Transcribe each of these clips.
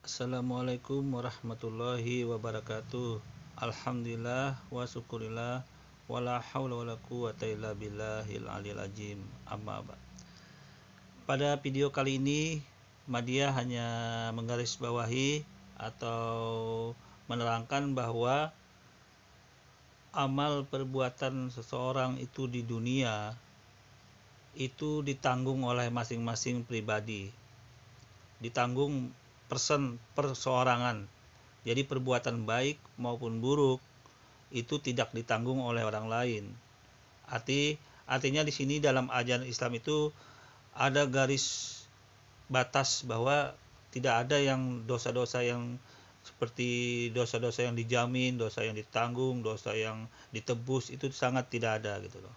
Assalamualaikum warahmatullahi wabarakatuh. Alhamdulillah wa syukurillah wala haula wala quwata illa billahil aliyil azim. Amma ba'd. Pada video kali ini Madiyah hanya menggarisbawahi atau menerangkan bahwa amal perbuatan seseorang itu di dunia itu ditanggung oleh masing-masing pribadi. Ditanggung perseorangan. Jadi perbuatan baik maupun buruk itu tidak ditanggung oleh orang lain. Artinya di sini dalam ajaran Islam itu ada garis batas bahwa tidak ada yang dosa-dosa yang seperti dosa-dosa yang dijamin, dosa yang ditanggung, dosa yang ditebus, itu sangat tidak ada gitu loh.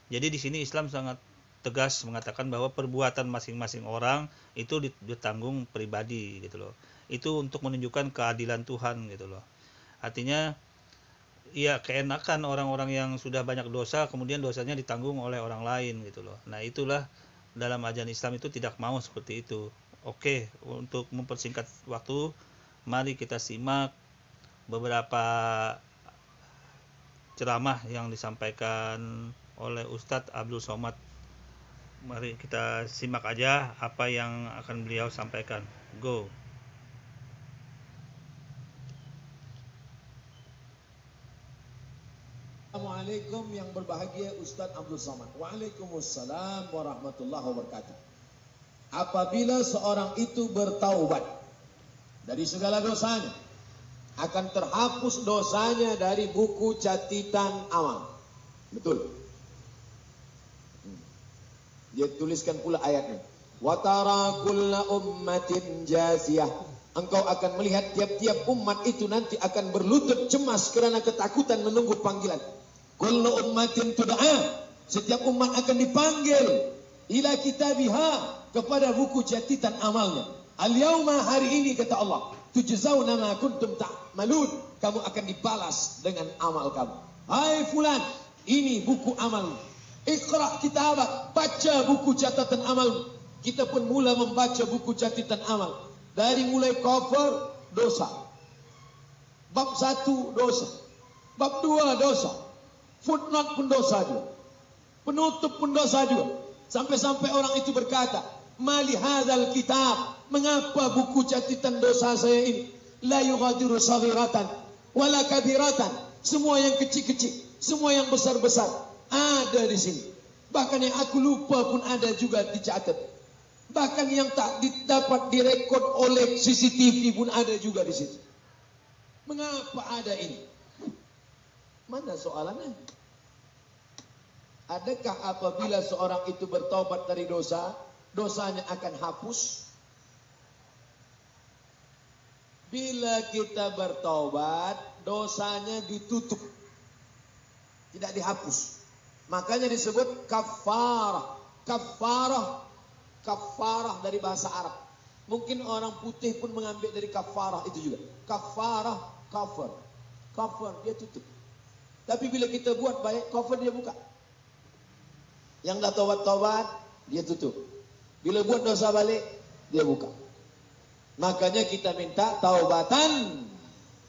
Jadi di sini Islam sangat tegas mengatakan bahwa perbuatan masing-masing orang itu ditanggung pribadi gitu loh. Itu untuk menunjukkan keadilan Tuhan gitu loh. Artinya ya keenakan orang-orang yang sudah banyak dosa kemudian dosanya ditanggung oleh orang lain gitu loh. Nah, itulah dalam ajaran Islam itu tidak mau seperti itu. Oke, untuk mempersingkat waktu, mari kita simak beberapa ceramah yang disampaikan oleh Ustadz Abdul Somad. Mari kita simak aja apa yang akan beliau sampaikan. Go. Assalamualaikum yang berbahagia Ustadz Abdul Somad. Waalaikumsalam warahmatullahi wabarakatuh. Apabila seorang itu bertaubat dari segala dosanya, akan terhapus dosanya dari buku catatan amal. Betul. Dia tuliskan pula ayatnya. Wa tara kulla ummatin jasiyah. Engkau akan melihat tiap-tiap umat itu nanti akan berlutut cemas karena ketakutan menunggu panggilan. Kullu ummatin tud'a. Setiap umat akan dipanggil ila kitabiha, kepada buku catatan amalnya. Al-yauma, hari ini kata Allah, tujzauna ma kuntum ta'malun. Kamu akan dibalas dengan amal kamu. Hai fulan, ini buku amal. Iqra kitabak, baca buku catatan amal. Kita pun mula membaca buku catatan amal. Dari mulai cover dosa, bab 1 dosa, bab 2 dosa, footnote pun dosa juga, penutup pun dosa juga. Sampai-sampai orang itu berkata, mali hadzal kitab, mengapa buku catatan dosa saya ini la yughadiru saghiratan wala kabiratan, semua yang kecil-kecil, semua yang besar-besar ada di sini. Bahkan yang aku lupa pun ada juga dicatat. Bahkan yang tak dapat direkod oleh CCTV pun ada juga di situ. Mengapa ada ini? Mana soalannya? Adakah apabila seorang itu bertobat dari dosa, dosanya akan hapus? Bila kita bertobat, dosanya ditutup, tidak dihapus. Makanya disebut kafarah. Kafarah dari bahasa Arab. Mungkin orang putih pun mengambil dari kafarah itu juga. Kafarah, cover dia tutup. Tapi bila kita buat baik, cover dia buka. Yang dah tobat-tobat, dia tutup. Bila buat dosa balik, dia buka. Makanya kita minta taubatan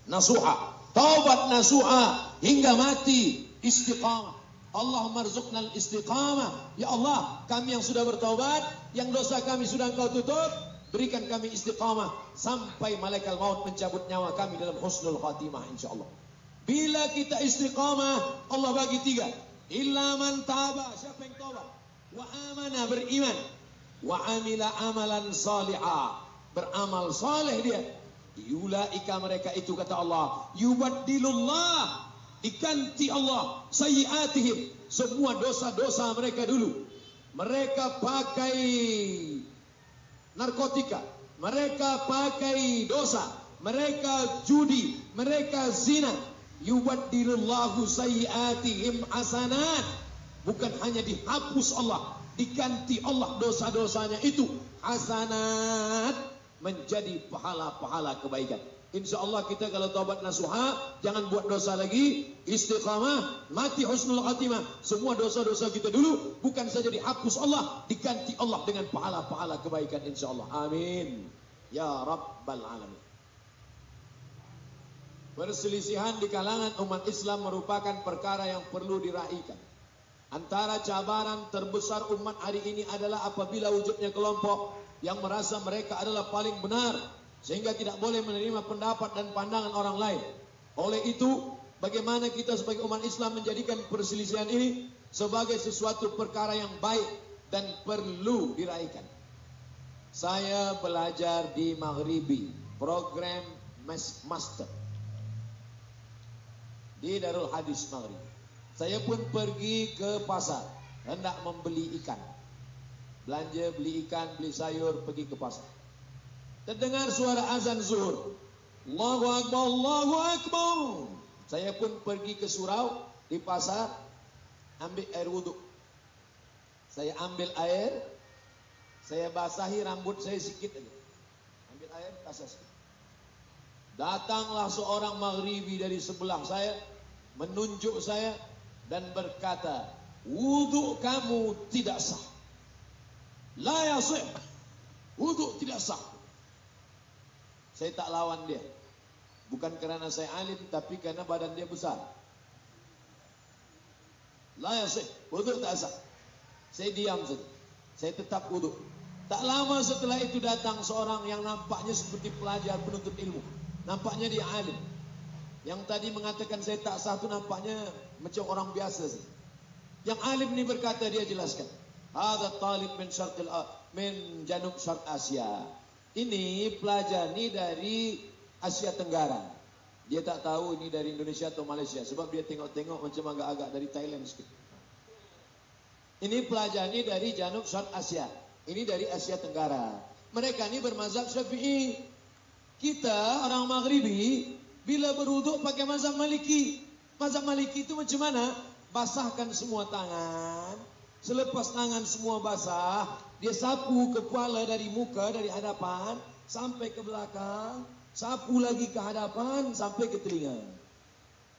nasuha. Taubat nasuha hingga mati, istiqamah. Allahumma rzuqnal istiqamah. Ya Allah, kami yang sudah bertaubat, yang dosa kami sudah Engkau tutup, berikan kami istiqamah sampai malaikat maut mencabut nyawa kami dalam husnul khatimah insyaallah. Bila kita istiqamah, Allah bagi 3. Illa man taba, siapa yang taubat, wa amana, beriman, wa amila amalan salihah, beramal saleh dia. Yulaika, mereka itu kata Allah, yubaddilullah, diganti Allah sayyiatihim, semua dosa-dosa mereka dulu. Mereka pakai narkotika, mereka pakai dosa, mereka judi, mereka zina. Yubaddilullahu sayyiatihim hasanat. Bukan hanya dihapus Allah, diganti Allah dosa-dosanya itu hasanat, menjadi pahala-pahala kebaikan. Insya Allah kita kalau taubat nasuha, jangan buat dosa lagi, istiqamah, mati husnul khatimah. Semua dosa-dosa kita dulu bukan saja dihapus Allah, diganti Allah dengan pahala-pahala kebaikan insya Allah. Amin. ya Rabbal Alamin. Perselisihan di kalangan umat Islam merupakan perkara yang perlu diraihkan. Antara cabaran terbesar umat hari ini adalah apabila wujudnya kelompok yang merasa mereka adalah paling benar, sehingga tidak boleh menerima pendapat dan pandangan orang lain. Oleh itu, bagaimana kita sebagai umat Islam menjadikan perselisihan ini sebagai sesuatu perkara yang baik dan perlu diraihkan. Saya belajar di Maghribi, program master di Darul Hadis Maghrib. Saya pun pergi ke pasar, hendak membeli ikan. Belanja, beli ikan, beli sayur, pergi ke pasar. Terdengar suara azan zuhur. Allahu Akbar, Allahu Akbar. Saya pun pergi ke surau di pasar, ambil air wudhu. Saya ambil air, saya basahi rambut saya sikit aja. Ambil air, basah sikit. Datanglah seorang Maghribi dari sebelah saya, menunjuk saya dan berkata, wudhu kamu tidak sah. La yasih. Wudhu tidak sah. Saya tak lawan dia. Bukan karena saya alim, tapi karena badan dia besar. La yasih. Wudhu tak sah. Saya diam saja. Saya tetap wudhu. Tak lama setelah itu datang seorang yang nampaknya seperti pelajar penuntut ilmu. Nampaknya dia alim. Yang tadi mengatakan saya tak sah itu nampaknya macam orang biasa sih. Yang alim ini berkata, dia jelaskan, hadza talib min janub syarq Asia. Ini pelajar ini dari Asia Tenggara. Dia tak tahu ini dari Indonesia atau Malaysia, sebab dia tengok-tengok macam agak-agak dari Thailand sikit. Ini pelajar ini dari janub syarq Asia. Ini dari Asia Tenggara. Mereka ini bermazhab Syafi'i. Kita orang Maghribi bila berwuduk pakai mazhab Maliki. Mazhab Maliki itu macam mana? Basahkan semua tangan. Selepas tangan semua basah, dia sapu kepala dari muka, dari hadapan sampai ke belakang, sapu lagi ke hadapan sampai ke telinga.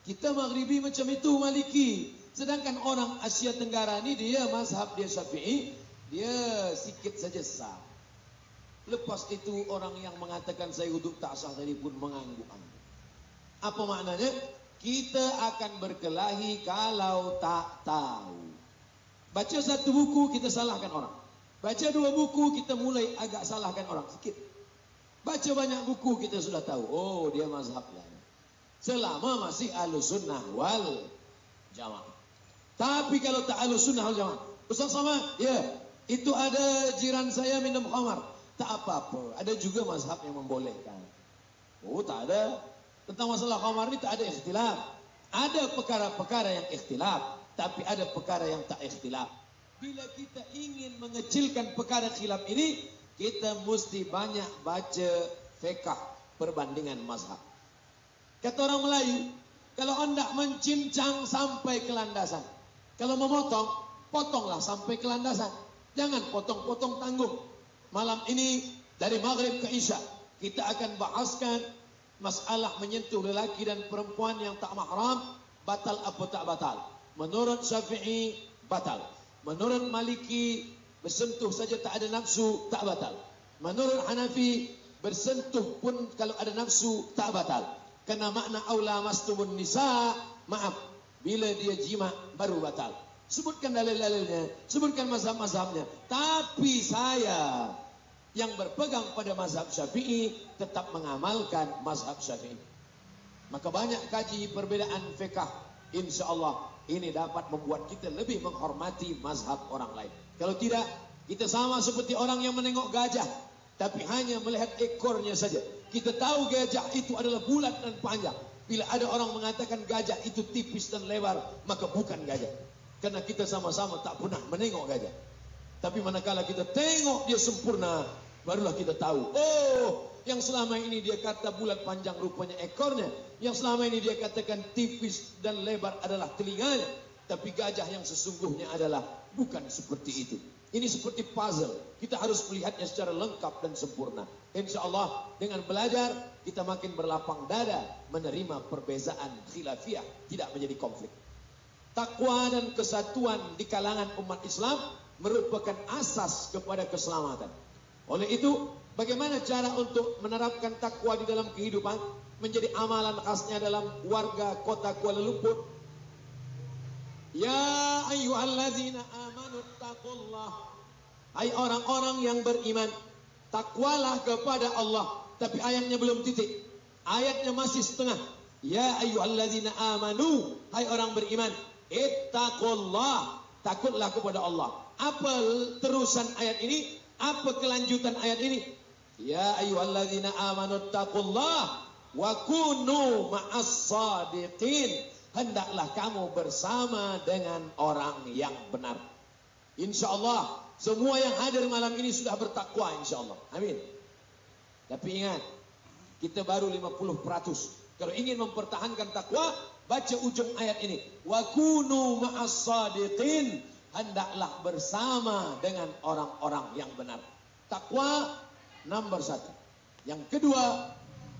Kita Maghribi macam itu Maliki. Sedangkan orang Asia Tenggara ni dia mazhab dia Syafi'i, dia sikit saja sah. Lepas itu orang yang mengatakan saya wuduk tak sah tadi pun mengangguk-angguk. Apa maknanya? Kita akan berkelahi kalau tak tahu. Baca satu buku kita salahkan orang. Baca dua buku kita mulai agak salahkan orang sikit. Baca banyak buku kita sudah tahu. Oh, dia mazhab lain. Selama masih Ahlus Sunnah wal Jamaah. Tapi kalau tak Ahlus Sunnah wal Jamaah, Ustaz Somad, ya, itu ada jiran saya minum khamar. Tak apa-apa, ada juga mazhab yang membolehkan. Oh, tak ada. Tentang masalah khamar ini tak ada ikhtilaf. Ada perkara-perkara yang ikhtilaf, tapi ada perkara yang tak ikhtilaf. Bila kita ingin mengecilkan perkara khilaf ini, kita mesti banyak baca fiqh perbandingan mazhab. Kata orang Melayu, kalau hendak mencincang sampai ke landasan. Kalau memotong, potonglah sampai ke landasan. Jangan potong-potong tanggung. Malam ini dari Maghrib ke Isya kita akan bahaskan masalah menyentuh lelaki dan perempuan yang tak mahram, batal apa tak batal. Menurut Syafi'i batal. Menurut Maliki bersentuh saja tak ada nafsu tak batal. Menurut Hanafi bersentuh pun kalau ada nafsu tak batal. Kena makna aula mastumun nisa, maaf, bila dia jima baru batal. Sebutkan dalil-dalilnya, sebutkan mazhab-mazhabnya. Tapi saya yang berpegang pada mazhab Syafi'i tetap mengamalkan mazhab Syafi'i. Maka banyak kaji perbedaan fiqh. InsyaAllah ini dapat membuat kita lebih menghormati mazhab orang lain. Kalau tidak, kita sama seperti orang yang menengok gajah, tapi hanya melihat ekornya saja. Kita tahu gajah itu adalah bulat dan panjang. Bila ada orang mengatakan gajah itu tipis dan lebar, maka bukan gajah. Karena kita sama-sama tak pernah menengok gajah. Tapi manakala kita tengok dia sempurna, barulah kita tahu. Oh, yang selama ini dia kata bulat panjang rupanya ekornya. Yang selama ini dia katakan tipis dan lebar adalah telinganya. Tapi gajah yang sesungguhnya adalah bukan seperti itu. Ini seperti puzzle. Kita harus melihatnya secara lengkap dan sempurna. InsyaAllah dengan belajar kita makin berlapang dada menerima perbezaan khilafiyah, tidak menjadi konflik. Takwa dan kesatuan di kalangan umat Islam merupakan asas kepada keselamatan. Oleh itu, Bagaimana cara untuk menerapkan takwa di dalam kehidupan? Menjadi amalan khasnya dalam warga kota Kuala Lumpur. Ya ayyuhalladzina amanu taqullah. Hai orang-orang yang beriman, takwalah kepada Allah. Tapi ayatnya belum titik. Ayatnya masih setengah. Ya ayyuhalladzina amanu. Hai orang beriman, ittaqullah. Takutlah kepada Allah. Apa terusan ayat ini? Apa kelanjutan ayat ini? Ya ayyuhalladzina amanu taqullah wa kunu ma'as sadiqin. Hendaklah kamu bersama dengan orang yang benar. Insyaallah semua yang hadir malam ini sudah bertakwa insyaallah. Amin. Tapi ingat, kita baru 50%. Kalau ingin mempertahankan takwa, baca ujung ayat ini. Wa kunu ma'as sadiqin. Hendaklah bersama dengan orang-orang yang benar. Takwa nomor 1. Yang kedua,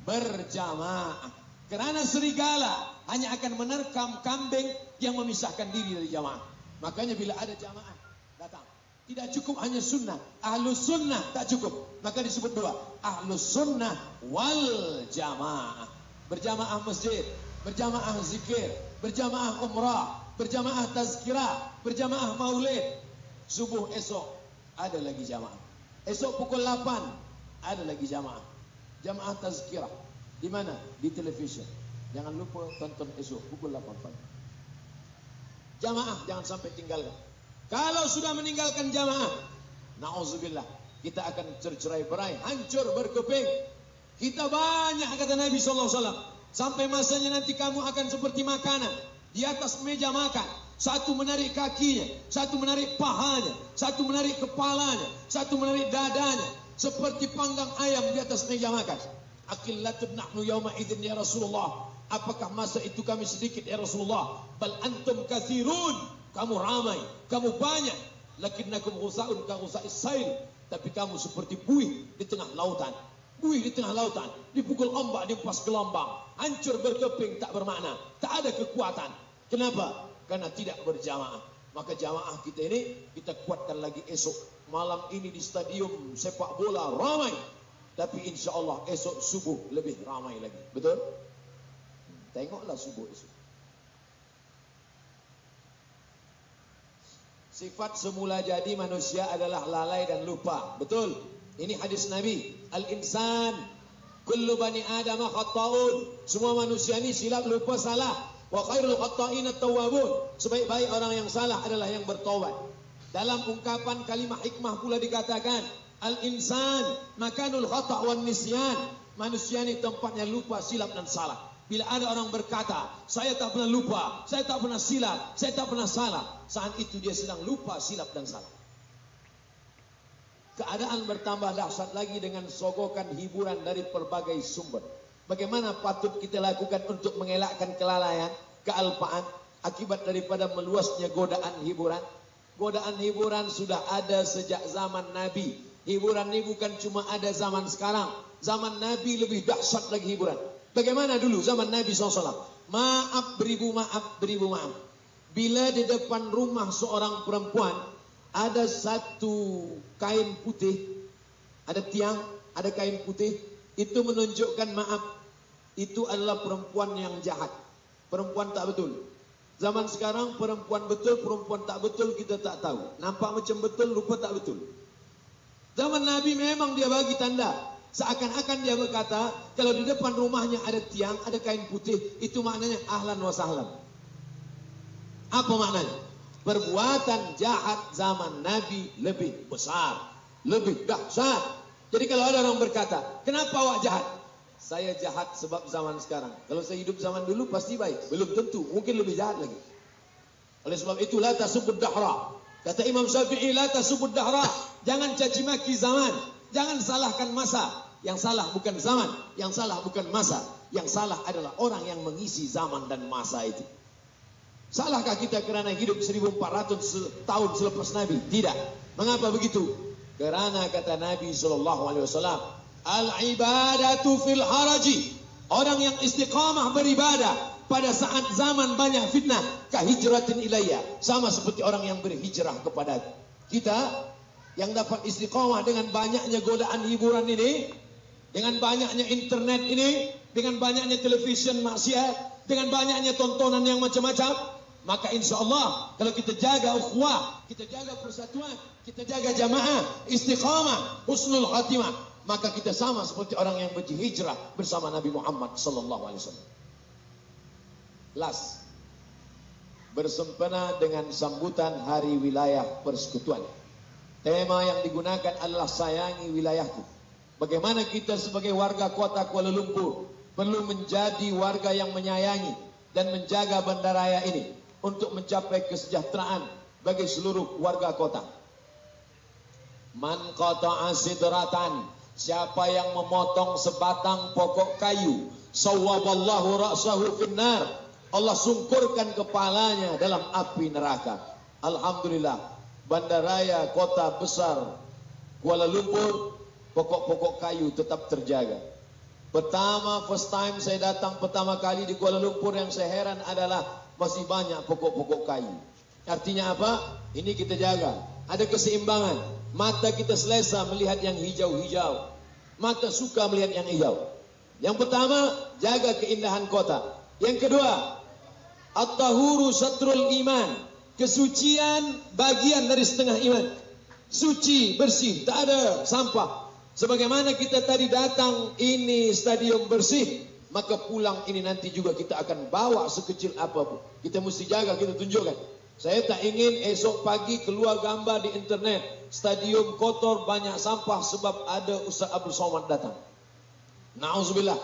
berjamaah. Kerana serigala hanya akan menerkam kambing yang memisahkan diri dari jamaah. Makanya bila ada jamaah datang, tidak cukup hanya sunnah. Ahlus sunnah tak cukup. Maka disebut dua. Ahlus sunnah wal jamaah. Berjamaah masjid, berjamaah zikir, berjamaah umrah, berjamaah tazkirah, berjamaah maulid. Subuh esok ada lagi jamaah. Esok pukul 8 ada lagi jamaah. Jamaah tazkirah. Di mana? Di televisi. Jangan lupa tonton esok pukul 8 pagi. Jamaah jangan sampai tinggalkan. Kalau sudah meninggalkan jamaah, na'udzubillah, kita akan tercerai-berai, hancur berkeping. Kita banyak kata Nabi SAW. Sampai masanya nanti kamu akan seperti makanan di atas meja makan. Satu menarik kakinya, satu menarik pahanya, satu menarik kepalanya, satu menarik dadanya. Seperti panggang ayam di atas meja makan. Aqillatun nahnu yawma idzin ya Rasulullah. Apakah masa itu kami sedikit ya Rasulullah? Bal antum katsirun. Kamu ramai, kamu banyak. Lakinnakum ghusaun ka ghusa'is sail. Tapi kamu seperti buih di tengah lautan. Buih di tengah lautan, dipukul ombak, dihempas gelombang, hancur berkeping, tak bermakna, tak ada kekuatan. Kenapa? Karena tidak berjamaah. Maka jamaah kita ini kita kuatkan lagi esok. Malam ini di stadium sepak bola ramai. Tapi insya Allah esok subuh lebih ramai lagi. Betul? Tengoklah subuh esok. Sifat semula jadi manusia adalah lalai dan lupa. Betul? Ini hadis Nabi. Al-insan kullu bani Adam khata'un. Semua manusia ini silap, lupa, salah. Wa khairul khata'in at-tawwabun. Sebaik-baik orang yang salah adalah yang bertaubat. Dalam ungkapan kalimat hikmah pula dikatakan, al-insan makanul khata' wan nisyan. Manusia ini tempatnya lupa, silap dan salah. Bila ada orang berkata, saya tak pernah lupa, saya tak pernah silap, saya tak pernah salah, saat itu dia sedang lupa, silap dan salah. Keadaan bertambah dahsyat lagi dengan sogokan hiburan dari berbagai sumber. Bagaimana patut kita lakukan untuk mengelakkan kelalaian, kealpaan akibat daripada meluasnya godaan hiburan? Godaan hiburan sudah ada sejak zaman Nabi. Hiburan ini bukan cuma ada zaman sekarang. Zaman Nabi lebih dahsyat lagi hiburan. Bagaimana dulu zaman Nabi SAW? Maaf beribu maaf, beribu maaf. Bila di depan rumah seorang perempuan ada satu kain putih, ada tiang, ada kain putih, itu menunjukkan maaf, itu adalah perempuan yang jahat, perempuan tak betul. Zaman sekarang perempuan betul, perempuan tak betul kita tak tahu. Nampak macam betul, rupa tak betul. Zaman Nabi memang dia bagi tanda, seakan-akan dia berkata, kalau di depan rumahnya ada tiang, ada kain putih, itu maknanya ahlan wa sahlan. Apa maknanya? Perbuatan jahat zaman Nabi lebih besar, lebih dahsyat. Jadi kalau ada orang berkata, kenapa awak jahat? Saya jahat sebab zaman sekarang. Kalau saya hidup zaman dulu pasti baik. Belum tentu, mungkin lebih jahat lagi. Oleh sebab itu, la tasubud dahra. Kata Imam Syafi'i, la tasubud dahra. Jangan caci maki zaman. Jangan salahkan masa. Yang salah bukan zaman, yang salah bukan masa. Yang salah adalah orang yang mengisi zaman dan masa itu. Salahkah kita kerana hidup 1400 tahun selepas Nabi? Tidak. Mengapa begitu? Kerana kata Nabi SAW, al-ibadatu fil haraji. Orang yang istiqamah beribadah pada saat zaman banyak fitnah, kahijratin ilayya. Sama seperti orang yang berhijrah kepada kita. yang dapat istiqomah dengan banyaknya godaan hiburan ini, dengan banyaknya internet ini, dengan banyaknya televisi maksiat, dengan banyaknya tontonan yang macam-macam, maka insya Allah kalau kita jaga ukhuwah, kita jaga persatuan, kita jaga jamaah, istiqamah, husnul khatimah, maka kita sama seperti orang yang berhijrah bersama Nabi Muhammad sallallahu alaihi wasallam. Last, bersempena dengan sambutan Hari Wilayah Persekutuan. Tema yang digunakan adalah sayangi wilayahku. Bagaimana kita sebagai warga kota Kuala Lumpur perlu menjadi warga yang menyayangi dan menjaga bandaraya ini untuk mencapai kesejahteraan bagi seluruh warga kota. Man qata'a sidratan, siapa yang memotong sebatang pokok kayu, sawwaballahu ra'sahu finnar, Allah sungkurkan kepalanya dalam api neraka. Alhamdulillah, bandaraya kota besar Kuala Lumpur, pokok-pokok kayu tetap terjaga. First time saya datang pertama kali di Kuala Lumpur, yang saya heran adalah masih banyak pokok-pokok kayu. Artinya apa? Ini kita jaga. Ada keseimbangan. Mata kita selesa melihat yang hijau-hijau. Mata suka melihat yang hijau. Yang pertama, jaga keindahan kota. Yang kedua, at-tahuru satrul iman. Kesucian bagian dari setengah iman. Suci, bersih, tak ada sampah. Sebagaimana kita tadi datang ini stadium bersih, maka pulang ini nanti juga kita akan bawa sekecil apapun. Kita mesti jaga, kita tunjukkan. Saya tak ingin esok pagi keluar gambar di internet, stadium kotor, banyak sampah sebab ada Ustaz Abdul Somad datang. Na'udzubillah.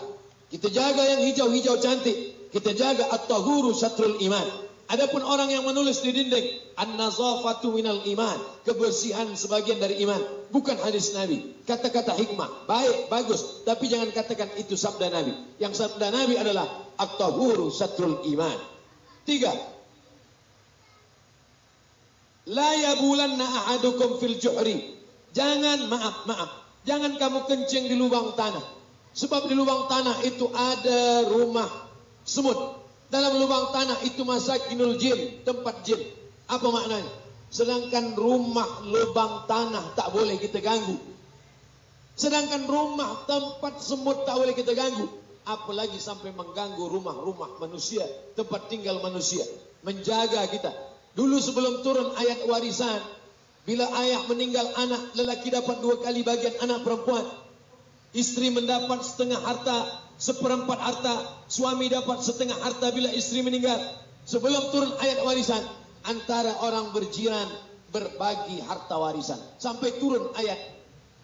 Kita jaga yang hijau-hijau cantik. Kita jaga at-tahuru satrul iman. Adapun orang yang menulis di dinding, an-nazafatu minal iman, kebersihan sebagian dari iman, bukan hadis Nabi. Kata-kata hikmah, baik, bagus, tapi jangan katakan itu sabda Nabi. Yang sabda Nabi adalah at-tahuru satrul iman. 3. La yabulanna ahadukum fil juhri. Jangan, jangan kamu kencing di lubang tanah. Sebab di lubang tanah itu ada rumah semut. Dalam lubang tanah itu masakinul jin, tempat jin. Apa maknanya? Sedangkan rumah lubang tanah tak boleh kita ganggu. Sedangkan rumah tempat semut tak boleh kita ganggu. Apalagi sampai mengganggu rumah-rumah manusia, tempat tinggal manusia. Menjaga kita. Dulu sebelum turun ayat warisan, bila ayah meninggal anak lelaki dapat 2 kali bagian anak perempuan. Istri mendapat setengah harta, seperempat harta. Suami dapat setengah harta bila istri meninggal. Sebelum turun ayat warisan, antara orang berjiran berbagi harta warisan. Sampai turun ayat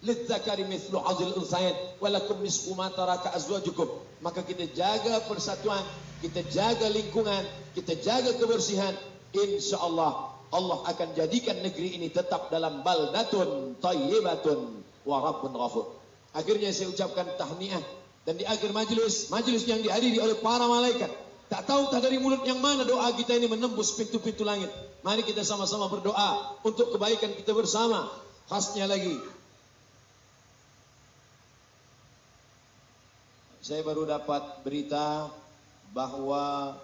lidzakari mithlu hadzil unsayain walakum nisfu ma taraka azwajukum. Maka kita jaga persatuan, kita jaga lingkungan, kita jaga kebersihan. InsyaAllah Allah akan jadikan negeri ini tetap dalam baldatun thayyibatun wa rabbun ghafur. Akhirnya saya ucapkan tahniah. Dan di akhir majelis yang dihadiri oleh para malaikat, tak tahu tak dari mulut yang mana doa kita ini menembus pintu-pintu langit. Mari kita sama-sama berdoa untuk kebaikan kita bersama. Khasnya lagi, saya baru dapat berita bahwa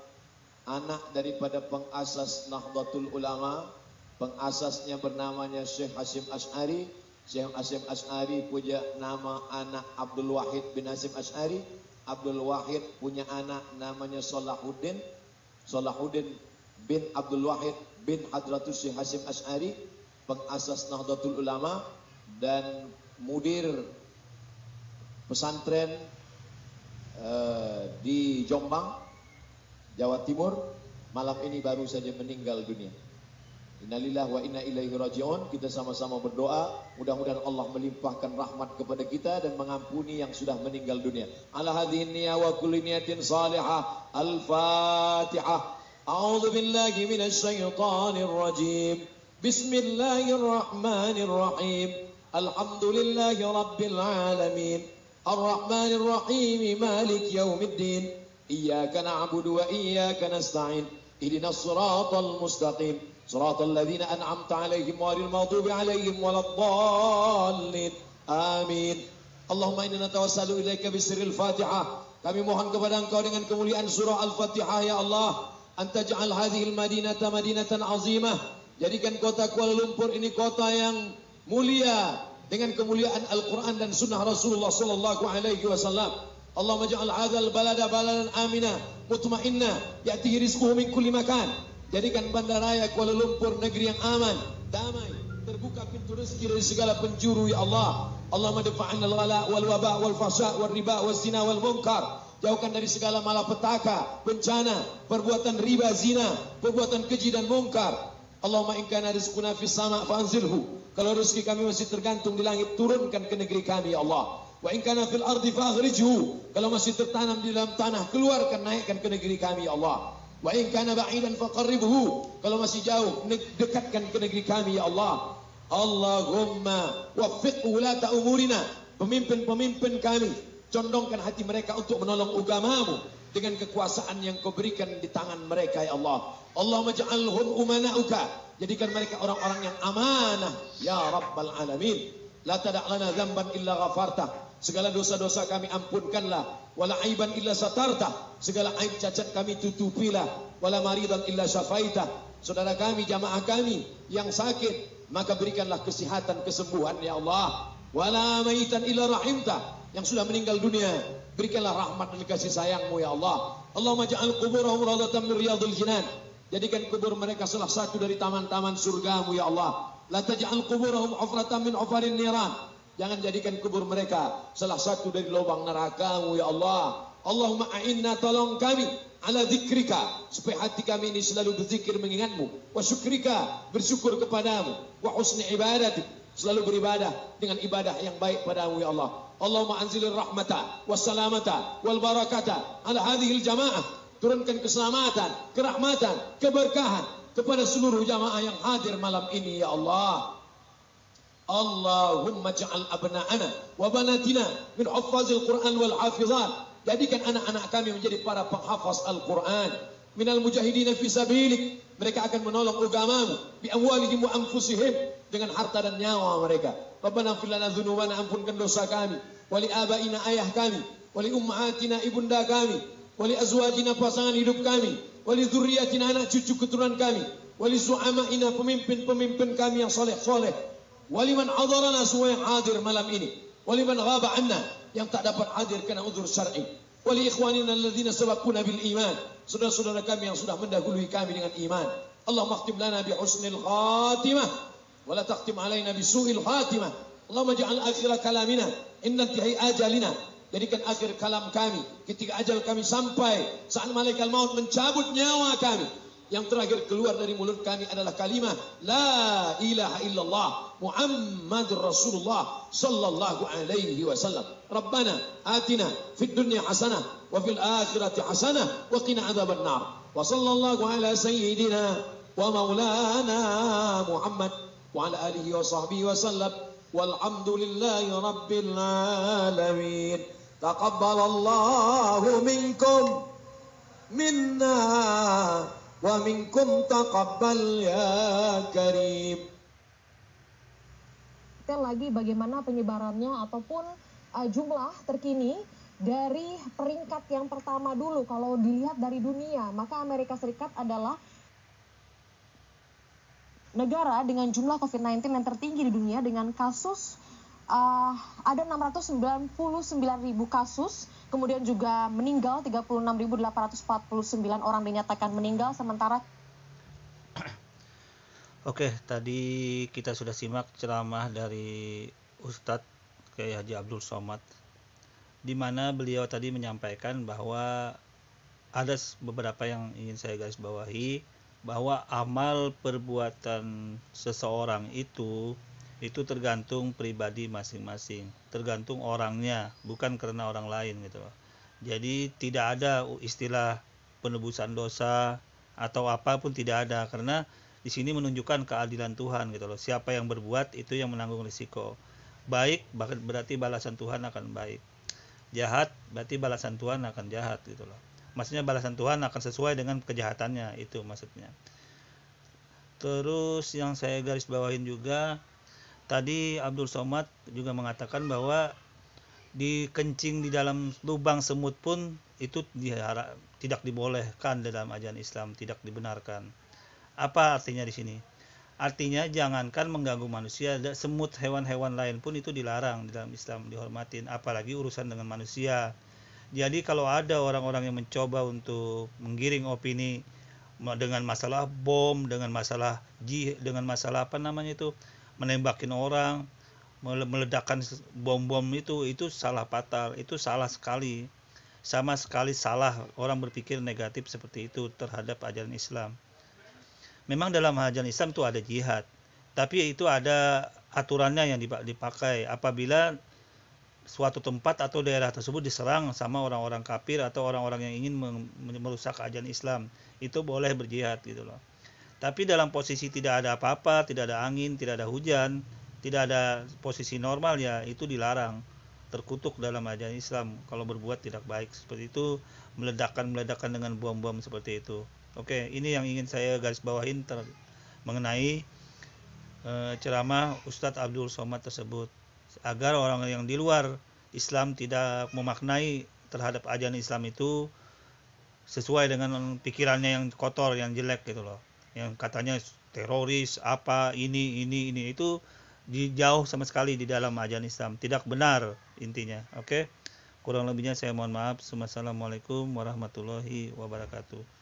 anak daripada pengasas Nahdlatul Ulama, pengasasnya bernamanya Syekh Hasyim Asy'ari. Syekh Hasyim Asy'ari punya nama anak Abdul Wahid bin Hasyim Asy'ari. Abdul Wahid punya anak namanya Salahuddin. Salahuddin bin Abdul Wahid bin Hadratus Syekh Hasyim Asy'ari, pengasas Nahdlatul Ulama dan mudir pesantren di Jombang, Jawa Timur. Malam ini baru saja meninggal dunia. Innalillahi wa inna ilaihi raji'un. Kita sama-sama berdoa, mudah-mudahan Allah melimpahkan rahmat kepada kita dan mengampuni yang sudah meninggal dunia. Ala hadhihi niyya wa kulli niyatin salihah. Al-Fatihah. A'udzu billahi minasy syaithanir rajim. Bismillahirrahmanirrahim. Alhamdulillahi rabbil alamin. Ar-Rahmanir Rahim. Malik yaumiddin. Iyyaka na'budu wa iyyaka nasta'in. Ihdinas siratal mustaqim. صراط الذين أنعمت عليهم غير المغضوب عليهم ولا الضالين آمين اللهم إننا نتوسل إليك بسر الفاتحة. Kami mohon kepada Engkau dengan kemuliaan surah Al-Fatihah, ya Allah, antaj'al hadhil madinata madinatan azimah. Jadikan kota Kuala Lumpur ini kota yang mulia dengan kemuliaan Al-Quran dan Sunnah Rasulullah Sallallahu Alaihi Wasallam. Allahumma ja'al hadzal balada baladan amina mutma'inna ya'tihi rizquhu min kulli makan. Jadikan bandaraya Kuala Lumpur negeri yang aman, damai, terbuka pintu rezeki dari segala penjuru ya Allah. Allahumma dafa'anna al-ghala wal waba wal fahsya wal riba wal zina wal munkar. Jauhkan dari segala malapetaka, bencana, perbuatan riba, zina, perbuatan keji dan mungkar. Allahumma in kana rizquna fis sama' fanzilhu. Kalau rezeki kami masih tergantung di langit, turunkan ke negeri kami ya Allah. Wa in kana fil ardi fakhrijhu. Kalau masih tertanam di dalam tanah, keluarkan, naikkan ke negeri kami ya Allah. Wa in kana ba'idan faqarribhu. Kalau masih jauh, dekatkan ke negeri kami ya Allah. Allahumma waffiq ulata umurina. Pemimpin-pemimpin kami, condongkan hati mereka untuk menolong agamamu dengan kekuasaan yang kau berikan di tangan mereka ya Allah. Allahumma ja'alhum umana'uka. Jadikan mereka orang-orang yang amanah ya Rabbal Alamin. La tada' lana dzamban illa ghafartah. Segala dosa-dosa kami ampunkanlah. Wala aiban illa satartah. Segala aib cacat kami tutupilah. Wala maridan illa syafaitah. Saudara kami, jamaah kami yang sakit, maka berikanlah kesehatan, kesembuhan ya Allah. Wala maitan illa rahimtah. Yang sudah meninggal dunia, berikanlah rahmat dan kasih sayangmu ya Allah. Allahumma ja'al quburahum radatan min riyadil jinan. Jadikan kubur mereka salah satu dari taman-taman surgamu ya Allah. La taj'al quburahum hufratan min hufarin niran. Jangan jadikan kubur mereka salah satu dari lubang nerakamu ya Allah. Allahumma a'inna, tolong kami ala dzikrika, supaya hati kami ini selalu berzikir mengingatmu, wa syukrika, bersyukur kepadamu, wa husni ibadatik, selalu beribadah dengan ibadah yang baik padamu ya Allah. Allahumma anzilir rahmata wassalamata wal barakata ala hadhil jamaah. Turunkan keselamatan, kerahmatan, keberkahan kepada seluruh jamaah yang hadir malam ini ya Allah. Allahumma ja'al abna'ana wa banatina min huffazil Qur'an wal hafizat. Jadikan anak-anak kami menjadi para penghafaz Al-Quran. Minal mujahidina fi sabilik. Mereka akan menolong agamamu bi amwalihim wa anfusihim, dengan harta dan nyawa mereka. Rabbana ighfir lana dzunubana, ampunkan dosa kami, wali abaina, ayah kami, wali ummahatina, ibunda kami, wali azwajina, pasangan hidup kami, wali dzurriyyatina, anak cucu keturunan kami, wali su'amaina, pemimpin-pemimpin kami yang soleh-soleh, wali man hadarana, semua yang hadir malam ini, wali man ghaba anna, yang tak dapat hadir karena uzur syar'i, wali ikhwanina alladzina sabaquna bil iman, saudara-saudara kami yang sudah mendahului kami dengan iman. Allahumma khtim lana bi husnil khatimah wa la takhtim alaina bi su'il khatimah. Allahumma ja'al akhir kalamina inna intihai ajalina. Jadikan akhir kalam kami ketika ajal kami sampai, saat malaikat maut mencabut nyawa kami, yang terakhir keluar dari mulut kami adalah kalimah la ilaha illallah Muhammadur Rasulullah sallallahu alaihi wasallam. Rabbana atina fid dunya hasanah wa fil akhirati hasanah wa qina adzaban nar. Wa sallallahu ala sayyidina wa maulana Muhammad wa ala alihi wa sahbihi wa sallam. Walhamdulillahi rabbil alamin. Taqabbalallahu minkum minna wa minkum taqabbal ya karim. Lagi bagaimana penyebarannya ataupun jumlah terkini dari peringkat yang pertama dulu. Kalau dilihat dari dunia, maka Amerika Serikat adalah negara dengan jumlah COVID-19 yang tertinggi di dunia dengan kasus ada 699.000 kasus, kemudian juga meninggal 36.849 orang dinyatakan meninggal, sementara. Oke, tadi kita sudah simak ceramah dari Ustadz Kiai Haji Abdul Somad, di mana beliau tadi menyampaikan bahwa ada beberapa yang ingin saya garis bawahi, bahwa amal perbuatan seseorang itu tergantung pribadi masing-masing, tergantung orangnya, bukan karena orang lain gitu loh. Jadi tidak ada istilah penebusan dosa atau apapun, tidak ada, karena di sini menunjukkan keadilan Tuhan gitu loh. Siapa yang berbuat itu yang menanggung risiko. Baik berarti balasan Tuhan akan baik. Jahat berarti balasan Tuhan akan jahat gitu loh. Maksudnya balasan Tuhan akan sesuai dengan kejahatannya, itu maksudnya. Terus yang saya garis bawahin juga, tadi Abdul Somad juga mengatakan bahwa dikencing di dalam lubang semut pun itu tidak dibolehkan dalam ajaran Islam, tidak dibenarkan. Apa artinya di sini? Artinya jangankan mengganggu manusia, semut, hewan-hewan lain pun itu dilarang di dalam Islam, dihormatin, apalagi urusan dengan manusia. Jadi kalau ada orang-orang yang mencoba untuk menggiring opini dengan masalah bom, dengan masalah menembakin orang, meledakkan bom-bom, itu salah fatal, itu salah sekali. Sama sekali salah orang berpikir negatif seperti itu terhadap ajaran Islam. Memang dalam ajaran Islam itu ada jihad, tapi itu ada aturannya yang dipakai. Apabila suatu tempat atau daerah tersebut diserang sama orang-orang kafir atau orang-orang yang ingin merusak ajaran Islam, itu boleh berjihad gitu loh. Tapi dalam posisi tidak ada apa-apa, tidak ada angin, tidak ada hujan, tidak ada posisi normal, ya itu dilarang, terkutuk dalam ajaran Islam kalau berbuat tidak baik seperti itu, meledakkan dengan bom-bom seperti itu. Oke, ini yang ingin saya garis bawahin mengenai ceramah Ustadz Abdul Somad tersebut, agar orang yang di luar Islam tidak memaknai terhadap ajaran Islam itu sesuai dengan pikirannya yang kotor, yang jelek gitu loh, yang katanya teroris apa ini itu dijauh sama sekali di dalam ajaran Islam, tidak benar intinya. Oke, kurang lebihnya saya mohon maaf. Wassalamualaikum warahmatullahi wabarakatuh.